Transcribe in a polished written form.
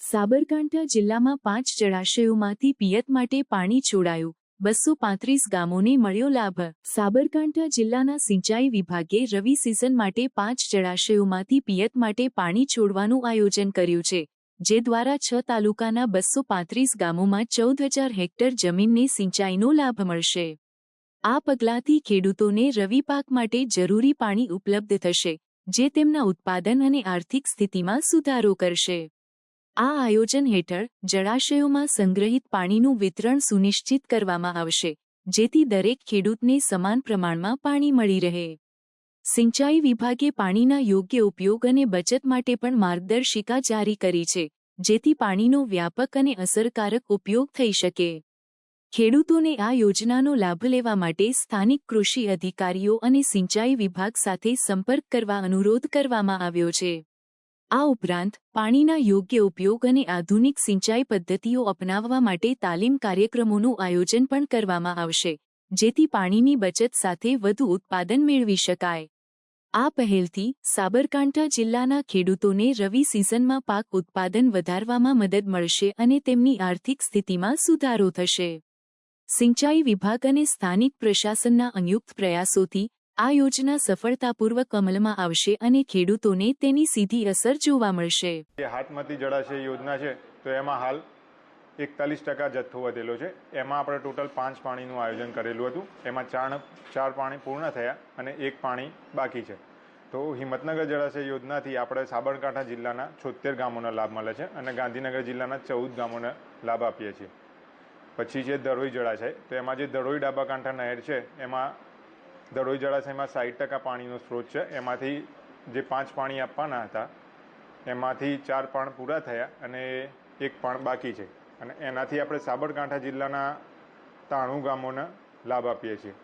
સાબરકાંઠા જિલ્લામાં 5 જળાશયોમાંથી પિયત માટે પાણી છોડાયું, 235 ગામોને મળ્યો લાભ। સાબરકાંઠા જિલ્લાના સિંચાઈ વિભાગે રવિ સિઝન માટે 5 જળાશયોમાંથી પિયત માટે પાણી છોડવાનું આયોજન કર્યું છે, જે દ્વારા 6 તાલુકાના 235 ગામોમાં 14,000 હેક્ટર જમીનને સિંચાઈનો લાભ મળશે। આ પગલાંથી ખેડૂતોને રવિ પાક માટે જરૂરી પાણી ઉપલબ્ધ થશે, જે તેમના ઉત્પાદન અને આર્થિક સ્થિતિમાં સુધારો કરશે। આ આયોજન હેઠળ જળાશયોમાં સંગ્રહિત પાણીનું વિતરણ સુનિશ્ચિત કરવામાં આવશે, જેથી દરેક ખેડૂતને સમાન પ્રમાણમાં પાણી મળી રહે। સિંચાઈ વિભાગે પાણીના યોગ્ય ઉપયોગ અને બચત માટે પણ માર્ગદર્શિકા જારી કરી છે, જેથી પાણીનો વ્યાપક અને અસરકારક ઉપયોગ થઈ શકે। ખેડૂતોને આ યોજનાનો લાભ લેવા માટે સ્થાનિક કૃષિ અધિકારીઓ અને સિંચાઈ વિભાગ સાથે સંપર્ક કરવા અનુરોધ કરવામાં આવ્યો છે। આ ઉપરાંત પાણીના યોગ્ય ઉપયોગ અને આધુનિક સિંચાઈ પદ્ધતિઓ અપનાવવા માટે તાલીમ કાર્યક્રમોનું આયોજન પણ કરવામાં આવશે, જેથી પાણીની બચત સાથે વધુ ઉત્પાદન મેળવી શકાય। આ પહેલથી સાબરકાંઠા જિલ્લાના ખેડૂતોને રવિ સિઝનમાં પાક ઉત્પાદન વધારવામાં મદદ મળશે અને તેમની આર્થિક સ્થિતિમાં સુધારો થશે। સિંચાઈ વિભાગ અને સ્થાનિક પ્રશાસનના સંયુક્ત પ્રયાસોથી આ યોજના સફળતાપૂર્વક અમલમાં આવશે અને ખેડૂતોને તેની સીધી અસર જોવા મળશે। હાથમતી જળાશય યોજના છે, તો એમાં હાલ 41% જથ્થો વધેલો છે। એમાં આપણે ટોટલ 5 પાણીનું આયોજન કરેલું હતું, એમાં 4 પાણી પૂર્ણ થયા અને 1 પાણી બાકી છે। તો હિંમતનગર જળાશય યોજનાથી આપણે સાબરકાંઠા જિલ્લાના 76 ગામોનો લાભ મળે છે અને ગાંધીનગર જિલ્લાના 14 ગામોને લાભ આપીએ છીએ। પછી છે દરોઈ જળાશય, તો એમાં જે દરોઈ ડાબા કાંઠા નહેર છે, એમાં દરોઈ જળાશયમાં 60% પાણીનો સ્ત્રોત છે। એમાંથી જે 5 પાણી આપવાના હતા, એમાંથી 4 પાણ પૂરા થયા અને 1 પાણ બાકી છે અને એનાથી આપણે સાબરકાંઠા જિલ્લાના 93 ગામોને લાભ આપીએ છીએ।